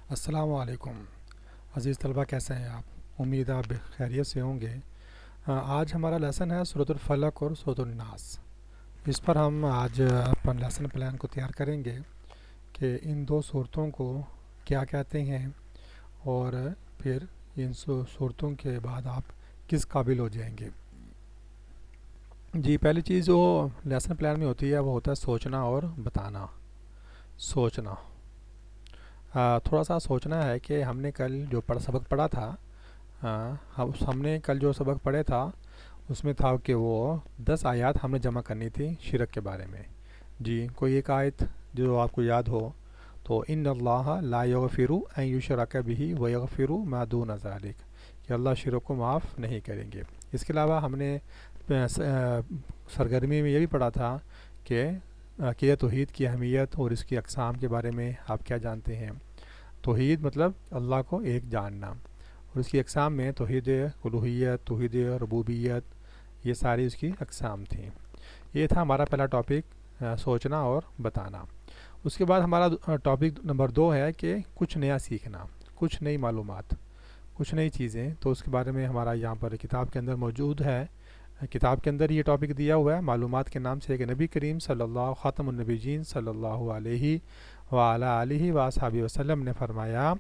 السلام علیکم عزیز طلبہ، کیسے ہیں آپ؟ امید ہے آپ خیریت سے ہوں گے۔ آج ہمارا لیسن ہے سورۃ الفلق اور سورۃ الناس۔ اس پر ہم آج اپنا لیسن پلان کو تیار کریں گے کہ ان دو صورتوں کو کیا کہتے ہیں، اور پھر ان صورتوں کے بعد آپ کس قابل ہو جائیں گے۔ جی، پہلی چیز جو لیسن پلان میں ہوتی ہے وہ ہوتا ہے سوچنا اور بتانا۔ سوچنا، تھوڑا سا سوچنا ہے کہ ہم نے کل جو سبق پڑھا تھا، ہم نے کل جو سبق پڑھے تھا اس میں تھا کہ وہ 10 آیات ہم نے جمع کرنی تھی شرک کے بارے میں۔ جی، کوئی ایک آیت جو آپ کو یاد ہو تو ان اللہ لا یغفر ان یشرک بہ ویغفر ما دون ذلک، کہ اللہ شرک کو معاف نہیں کریں گے۔ اس کے علاوہ ہم نے سرگرمی میں یہ بھی پڑھا تھا کہ عقیدہ توحید کی اہمیت اور اس کی اقسام کے بارے میں آپ کیا جانتے ہیں۔ توحید مطلب اللہ کو ایک جاننا، اور اس کی اقسام میں توحید الوہیت، توحید ربوبیت، یہ ساری اس کی اقسام تھیں۔ یہ تھا ہمارا پہلا ٹاپک، سوچنا اور بتانا۔ اس کے بعد ہمارا ٹاپک نمبر 2 ہے کہ کچھ نیا سیکھنا، کچھ نئی معلومات، کچھ نئی چیزیں۔ تو اس کے بارے میں ہمارا یہاں پر کتاب کے اندر موجود ہے۔ کتاب کے اندر یہ ٹاپک دیا ہوا ہے معلومات کے نام سے، کہ نبی کریم صلی اللہ خاتم النبیین صلی اللہ علیہ وعلی آلہ وصحبہ وسلم نے فرمایا،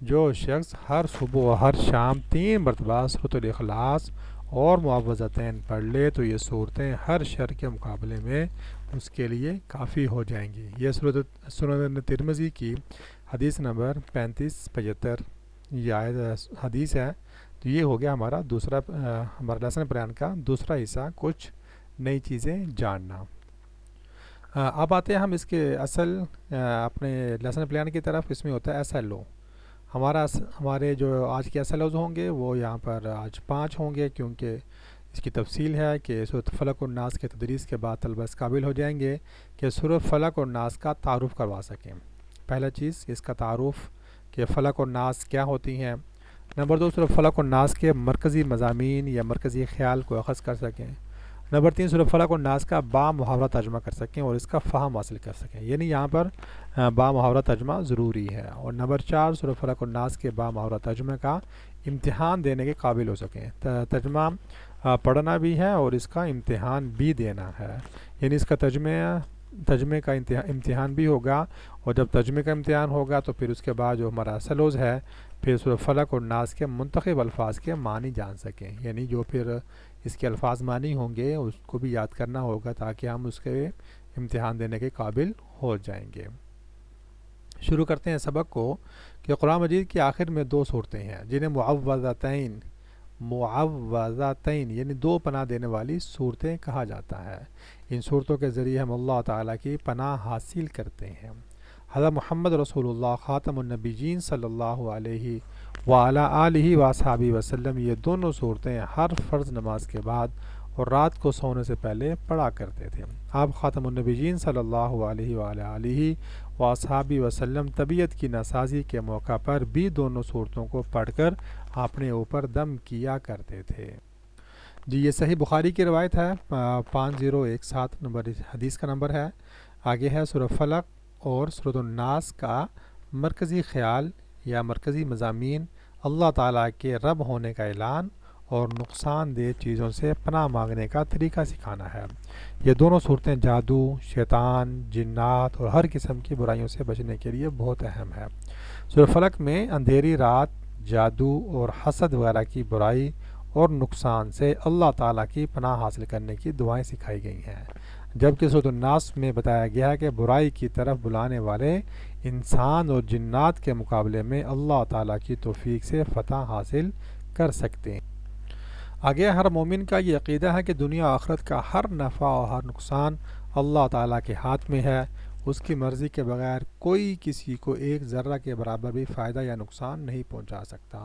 جو شخص ہر صبح و ہر شام 3 مرتبہ سورۃ الاخلاص اور معوذتین پڑھ لے تو یہ صورتیں ہر شر کے مقابلے میں اس کے لیے کافی ہو جائیں گی۔ یہ سنن ترمذی کی حدیث نمبر 3575 یہ حدیث ہے۔ تو یہ ہو گیا ہمارا دوسرا، ہمارا لیسن پلان کا دوسرا حصہ، کچھ نئی چیزیں جاننا۔ اب آتے ہیں ہم اس کے اصل اپنے لیسن پلان کی طرف۔ اس میں ہوتا ہے ایس ایل او۔ ہمارے جو آج کے ایس ایل اوز ہوں گے وہ یہاں پر آج 5 ہوں گے، کیونکہ اس کی تفصیل ہے کہ سورۃ فلق اور ناس کے تدریس کے بعد طلبہ اس قابل ہو جائیں گے کہ سورۃ فلق اور ناس کا تعارف کروا سکیں۔ پہلا چیز اس کا تعارف کہ فلق اور ناس کیا ہوتی ہیں۔ نمبر 2، سورۃ فلق اور ناس کے مرکزی مضامین یا مرکزی خیال کو اخذ کر سکیں۔ نمبر 3، سورۃ فلق اور ناس کا با محاورہ ترجمہ کر سکیں اور اس کا فہم حاصل کر سکیں، یعنی یہاں پر با محاورہ ترجمہ ضروری ہے۔ اور نمبر 4، سورۃ فلق اور ناس کے با محاورہ ترجمہ کا امتحان دینے کے قابل ہو سکیں۔ ترجمہ پڑھنا بھی ہے اور اس کا امتحان بھی دینا ہے، یعنی اس کا ترجمے کا امتحان بھی ہوگا، اور جب ترجمے کا امتحان ہوگا تو پھر اس کے بعد جو ہمارا سلوز ہے، پھر سورۃ فلق اور ناس کے منتخب الفاظ کے معنی جان سکیں، یعنی جو پھر اس کے الفاظ معنی ہوں گے اس کو بھی یاد کرنا ہوگا تاکہ ہم اس کے امتحان دینے کے قابل ہو جائیں گے۔ شروع کرتے ہیں سبق کو کہ قرآن مجید کی آخر میں 2 صورتیں ہیں جنہیں معوذتین یعنی 2 پناہ دینے والی صورتیں کہا جاتا ہے۔ ان صورتوں کے ذریعے ہم اللہ تعالیٰ کی پناہ حاصل کرتے ہیں۔ حضرت محمد رسول اللہ خاتم النبیین صلی اللہ علیہ وعلی آلہ وصحبہ وسلم یہ دونوں صورتیں ہر فرض نماز کے بعد اور رات کو سونے سے پہلے پڑھا کرتے تھے۔ آپ خاتم النبیین صلی اللہ علیہ وعلی آلہ وصحبہ وسلم طبیعت کی ناسازی کے موقع پر بھی دونوں صورتوں کو پڑھ کر اپنے اوپر دم کیا کرتے تھے۔ جی، یہ صحیح بخاری کی روایت ہے، 5017 نمبر حدیث کا نمبر ہے۔ آگے ہے سورۃ فلق اور سورۃ الناس کا مرکزی خیال یا مرکزی مضامین اللہ تعالیٰ کے رب ہونے کا اعلان اور نقصان دہ چیزوں سے پناہ مانگنے کا طریقہ سکھانا ہے۔ یہ دونوں صورتیں جادو، شیطان، جنات اور ہر قسم کی برائیوں سے بچنے کے لیے بہت اہم ہے۔ سورۃ فلق میں اندھیری رات، جادو اور حسد وغیرہ کی برائی اور نقصان سے اللہ تعالیٰ کی پناہ حاصل کرنے کی دعائیں سکھائی گئی ہیں، جبکہ سورۃ الناس میں بتایا گیا ہے کہ برائی کی طرف بلانے والے انسان اور جنات کے مقابلے میں اللہ تعالیٰ کی توفیق سے فتح حاصل کر سکتے ہیں۔ آگے ہر مومن کا یہ عقیدہ ہے کہ دنیا و آخرت کا ہر نفع اور ہر نقصان اللہ تعالیٰ کے ہاتھ میں ہے۔ اس کی مرضی کے بغیر کوئی کسی کو ایک ذرہ کے برابر بھی فائدہ یا نقصان نہیں پہنچا سکتا۔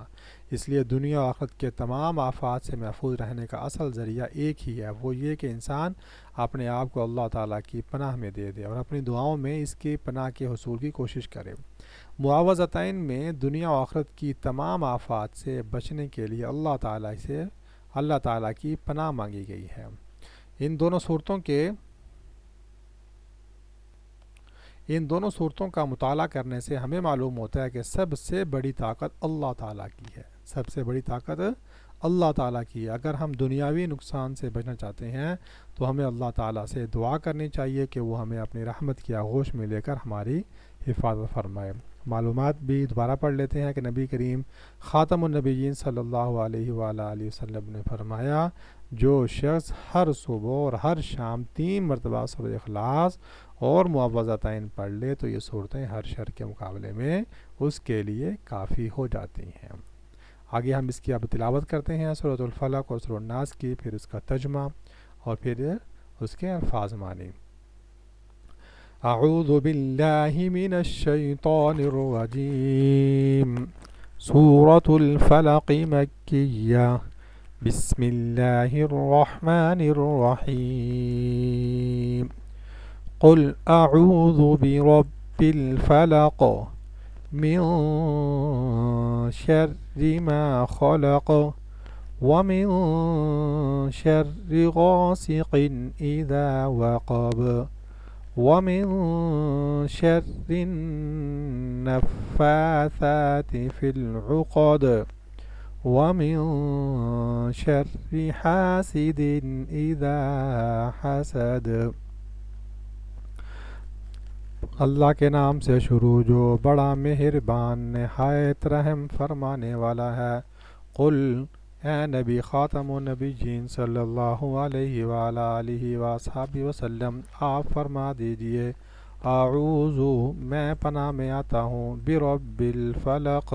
اس لیے دنیا و آخرت کے تمام آفات سے محفوظ رہنے کا اصل ذریعہ ایک ہی ہے، وہ یہ کہ انسان اپنے آپ کو اللہ تعالیٰ کی پناہ میں دے دے اور اپنی دعاؤں میں اس کی پناہ کے حصول کی کوشش کرے۔ معوذتین میں دنیا و آخرت کی تمام آفات سے بچنے کے لیے اللہ تعالیٰ کی پناہ مانگی گئی ہے۔ ان دونوں ان دونوں صورتوں کا مطالعہ کرنے سے ہمیں معلوم ہوتا ہے کہ سب سے بڑی طاقت اللہ تعالیٰ کی ہے، سب سے بڑی طاقت اللہ تعالیٰ کی ہے۔ اگر ہم دنیاوی نقصان سے بچنا چاہتے ہیں تو ہمیں اللہ تعالیٰ سے دعا کرنی چاہیے کہ وہ ہمیں اپنی رحمت کی آغوش میں لے کر ہماری حفاظت فرمائے۔ معلومات بھی دوبارہ پڑھ لیتے ہیں کہ نبی کریم خاتم النبیین صلی اللہ علیہ وآلہ وسلم نے فرمایا، جو شخص ہر صبح اور ہر شام 3 مرتبہ سورۃ اخلاص اور معوذتین پڑھ لے تو یہ صورتیں ہر شر کے مقابلے میں اس کے لیے کافی ہو جاتی ہیں۔ آگے ہم اس کی اب تلاوت کرتے ہیں سورۃ الفلق اور سورۃ الناس کی، پھر اس کا ترجمہ اور پھر اس کے الفاظ معنی۔ اعوذ باللہ من الشیطان الرجیم۔ سورۃ الفلق مکیہ۔ بسم اللہ الرحمن الرحیم۔ قل اعوذ برب الفلق من شر ما خلق ومن شر غاسق اذا وقب ومن شر النفاثات في العقد ومن شر حاسد اذا حسد۔ اللہ کے نام سے شروع جو بڑا مہربان نہایت رحم فرمانے والا ہے۔ قل اے نبی خاتم النبیین صلی اللہ علیہ وآلہ وصحبہ وسلم، آپ فرما دیجئے اعوذ میں پناہ میں آتا ہوں برب الفلق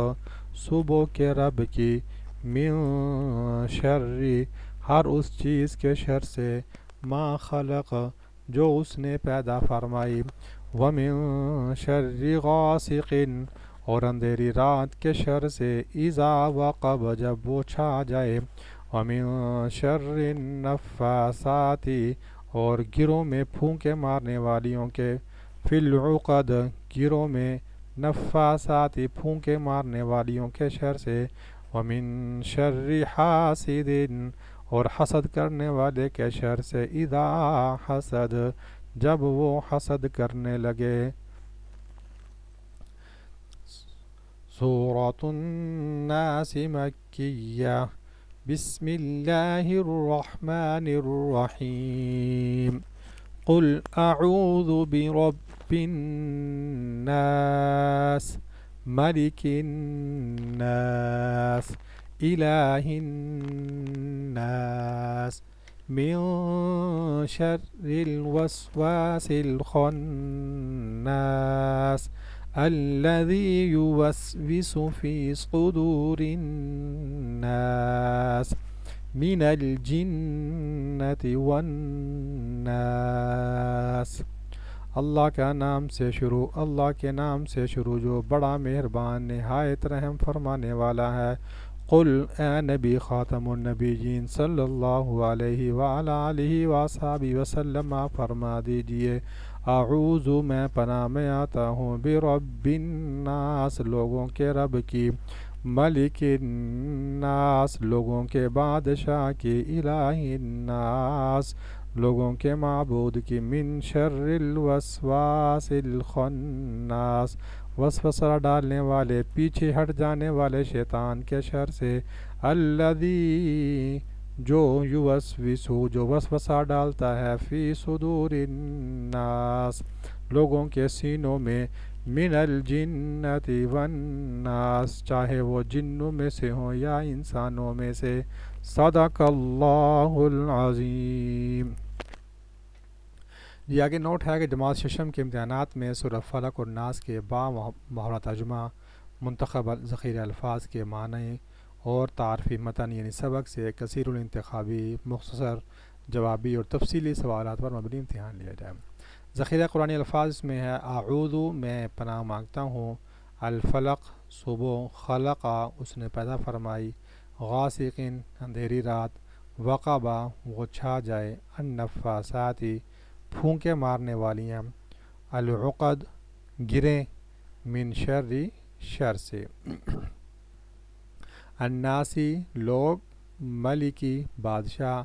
صبح کے رب کی، من شر ہر اس چیز کے شر سے، ما خلق جو اس نے پیدا فرمائی، ومن شر غاسق اور اندھیری رات کے شر سے، اذا وقب جب وہ چھا جائے، ومن شر النفاثات اور گروں میں پھونکے مارنے والیوں کے، فی العقد گروں میں، نفاثات پھونکے مارنے والیوں کے شر سے، ومن شر حاسد اور حسد کرنے والے کے شر سے، اذا حسد جب وہ حسد کرنے لگے۔ سورۃ الناس مکیہ۔ بسم اللہ الرحمن الرحیم۔ قل اعوذ برب الناس ملک الناس الہ الناس من شر الوسواس الخناس الذي يوسوس في صدور الناس من الجنة والناس۔ اللہ کا نام سے شروع، اللہ کے نام سے شروع جو بڑا مہربان نہایت رحم فرمانے والا ہے۔ قل اے نبی خاتم النبیین صلی اللہ علیہ وآلہ وصحبہ وسلم، آپ فرما دیجئے اعوذ میں پناہ میں آتا ہوں برب الناس لوگوں کے رب کی، ملک الناس لوگوں کے بادشاہ کی، الہ الناس لوگوں کے معبود کی، من شر الوسواس الخناس وسوسہ ڈالنے والے پیچھے ہٹ جانے والے شیطان کے شر سے، الذی جو یوسوس جو وسوسہ ڈالتا ہے، فی صدور الناس لوگوں کے سینوں میں، من الجنۃ والناس چاہے وہ جنوں میں سے ہوں یا انسانوں میں سے۔ صدق اللہ العظیم۔ یہ آگے نوٹ ہے کہ جماعت ششم کے امتحانات میں سورہ فلق اور ناس کے محاورہ ترجمہ، منتخب ذخیرہ الفاظ کے معنی اور تعارفی متن یعنی سبق سے کثیر الانتخابی، مختصر، جوابی اور تفصیلی سوالات پر مبنی امتحان لیا جائے۔ ذخیرہ قرآنی الفاظ میں ہے اعوذ میں پناہ مانگتا ہوں، الفلق صبح، خلقہ اس نے پیدا فرمائی، غاسقن اندھیری رات، وقبہ وہ چھا جائے، النفاساتی پھونکے مارنے والیاں، العقد گریں، من شر شر سے، الناسی لوگ، ملکی بادشاہ،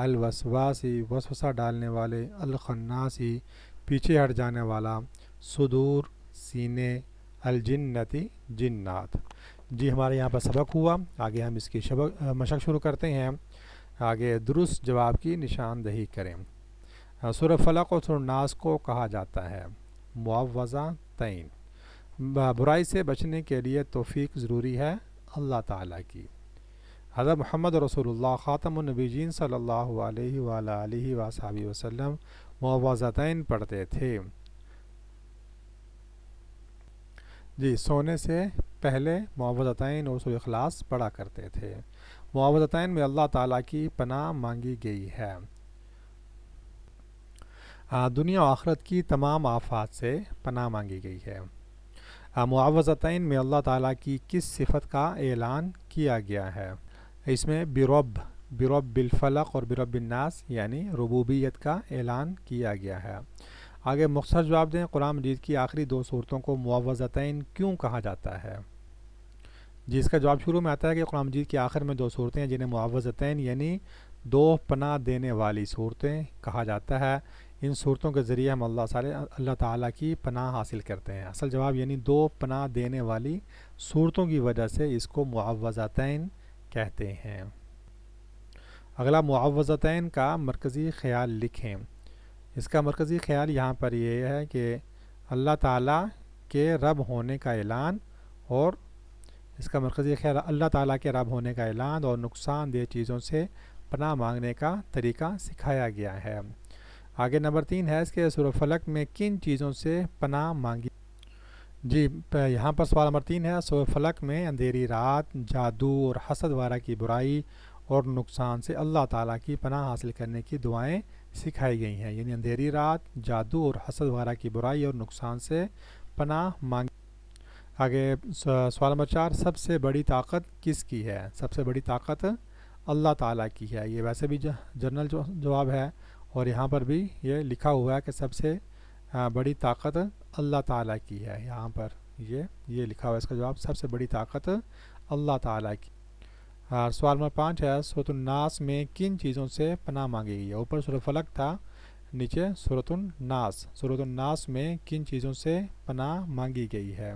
الوسواسی وسوسہ ڈالنے والے، الخناسی پیچھے ہٹ جانے والا، صدور سینے، الجنتی جنات۔ جی ہمارے یہاں پر سبق ہوا، آگے ہم اس کی مشق شروع کرتے ہیں۔ آگے درست جواب کی نشاندہی کریں۔ سورہ فلق اور سورہ ناس کو کہا جاتا ہے معوذتین۔ برائی سے بچنے کے لیے توفیق ضروری ہے اللہ تعالیٰ کی۔ حضرت محمد رسول اللہ خاتم النبیین صلی اللہ علیہ وآلہ وصحبہ وسلم معوذتین پڑھتے تھے۔ جی سونے سے پہلے معوذتین اور سورہ اخلاص پڑھا کرتے تھے۔ معوذتین میں اللہ تعالیٰ کی پناہ مانگی گئی ہے۔ دنیا و آخرت کی تمام آفات سے پناہ مانگی گئی ہے۔ معوذتین میں اللہ تعالیٰ کی کس صفت کا اعلان کیا گیا ہے؟ اس میں برب الفلق اور برب الناس یعنی ربوبیت کا اعلان کیا گیا ہے۔ آگے مختصر جواب دیں۔ قرآن مجید کی آخری دو صورتوں کو معوذتین کیوں کہا جاتا ہے؟ جی اس کا جواب شروع میں آتا ہے کہ قرآن مجید کی آخر میں دو صورتیں ہیں جنہیں معوذتین یعنی دو پناہ دینے والی صورتیں کہا جاتا ہے۔ ان صورتوں کے ذریعے ہم اللہ تعالیٰ کی پناہ حاصل کرتے ہیں۔ اصل جواب یعنی دو پناہ دینے والی صورتوں کی وجہ سے اس کو معوذتین کہتے ہیں۔ اگلا معوذتین کا مرکزی خیال لکھیں۔ اس کا مرکزی خیال یہاں پر یہ ہے کہ اللہ تعالیٰ کے رب ہونے کا اعلان اور اس کا مرکزی خیال اللہ تعالیٰ کے رب ہونے کا اعلان اور نقصان دہ چیزوں سے پناہ مانگنے کا طریقہ سکھایا گیا ہے۔ آگے نمبر 3 ہے اس کے سورہ فلق میں کن چیزوں سے پناہ مانگی؟ جی یہاں پر سوال نمبر 3 ہے سورہ فلق میں اندھیری رات، جادو اور حسد وغیرہ کی برائی اور نقصان سے اللہ تعالیٰ کی پناہ حاصل کرنے کی دعائیں سکھائی گئی ہیں، یعنی اندھیری رات، جادو اور حسد وغیرہ کی برائی اور نقصان سے پناہ مانگی۔ آگے سوال نمبر 4 سب سے بڑی طاقت کس کی ہے؟ سب سے بڑی طاقت اللہ تعالیٰ کی ہے۔ یہ ویسے بھی جنرل جواب ہے اور یہاں پر بھی یہ لکھا ہوا ہے کہ سب سے بڑی طاقت اللہ تعالیٰ کی ہے۔ یہاں پر یہ لکھا ہوا ہے اس کا جواب سب سے بڑی طاقت اللہ تعالیٰ کی۔ سوال نمبر 5 ہے سورۃ الناس میں کن چیزوں سے پناہ مانگی گئی ہے؟ اوپر سورۃ فلق تھا، نیچے سورۃ الناس۔ سورۃ الناس میں کن چیزوں سے پناہ مانگی گئی ہے؟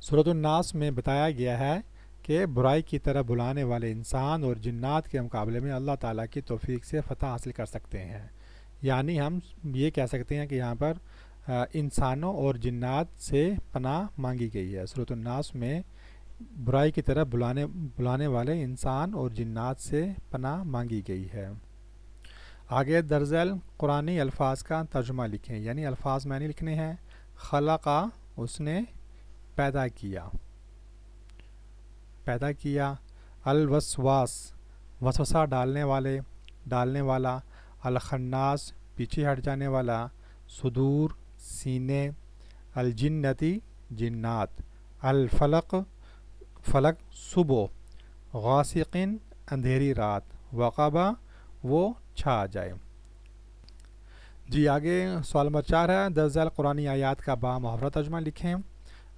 سورۃ الناس میں بتایا گیا ہے کہ برائی کی طرف بلانے والے انسان اور جنات کے مقابلے میں اللہ تعالیٰ کی توفیق سے فتح حاصل کر سکتے ہیں، یعنی ہم یہ کہہ سکتے ہیں کہ یہاں پر انسانوں اور جنات سے پناہ مانگی گئی ہے۔ سورۃ الناس میں برائی کی طرف بلانے والے انسان اور جنات سے پناہ مانگی گئی ہے۔ آگے درذیل قرآنی الفاظ کا ترجمہ لکھیں، یعنی الفاظ معنی لکھنے ہیں۔ خلقہ اس نے پیدا کیا، الوسواس وسوسہ ڈالنے والا، الخناس پیچھے ہٹ جانے والا، صدور سینے، الجنتی جنات، الفلق فلک صبح، غاسقن اندھیری رات، وقبہ وہ چھا جائے۔ جی آگے سوال نمبر 4 ہے درذیل قرآنی آیات کا بامحاورہ ترجمہ لکھیں۔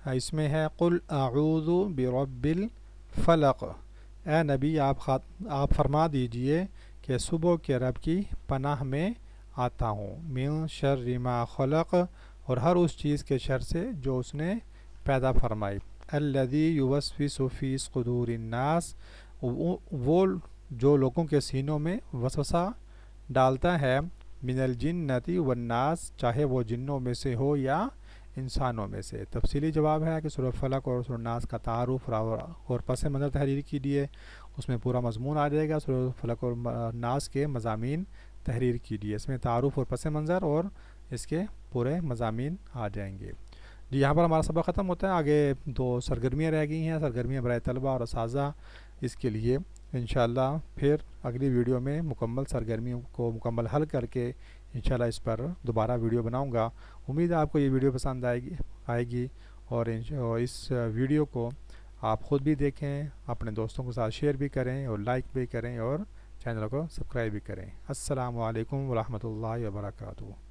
اس میں ہے قل اعوذ برب الفلق، اے نبی آپ فرما دیجئے کہ صبح کے رب کی پناہ میں آتا ہوں، من شر ما خلق اور ہر اس چیز کے شر سے جو اس نے پیدا فرمائی، الذی یوسوس فی صدور الناس وہ جو لوگوں کے سینوں میں وسوسہ ڈالتا ہے، من الجنتی والناس چاہے وہ جنوں میں سے ہو یا انسانوں میں سے۔ تفصیلی جواب ہے کہ سورہ فلق اور سورہ ناس کا تعارف اور پس منظر تحریر کیجیے، اس میں پورا مضمون آ جائے گا۔ سورہ فلق اور ناس کے مضامین تحریر کیجیے، اس میں تعارف اور پس منظر اور اس کے پورے مضامین آ جائیں گے۔ جی یہاں پر ہمارا سبق ختم ہوتا ہے۔ آگے 2 سرگرمیاں رہ گئی ہیں، سرگرمیاں برائے طلبہ اور اساتذہ، اس کے لیے انشاءاللہ پھر اگلی ویڈیو میں مکمل سرگرمیوں کو مکمل حل کر کے انشاءاللہ اس پر دوبارہ ویڈیو بناؤں گا۔ امید ہے آپ کو یہ ویڈیو پسند آئے گی اور اس ویڈیو کو آپ خود بھی دیکھیں، اپنے دوستوں کے ساتھ شیئر بھی کریں اور لائک بھی کریں اور چینل کو سبسکرائب بھی کریں۔ السلام علیکم ورحمۃ اللہ وبرکاتہ۔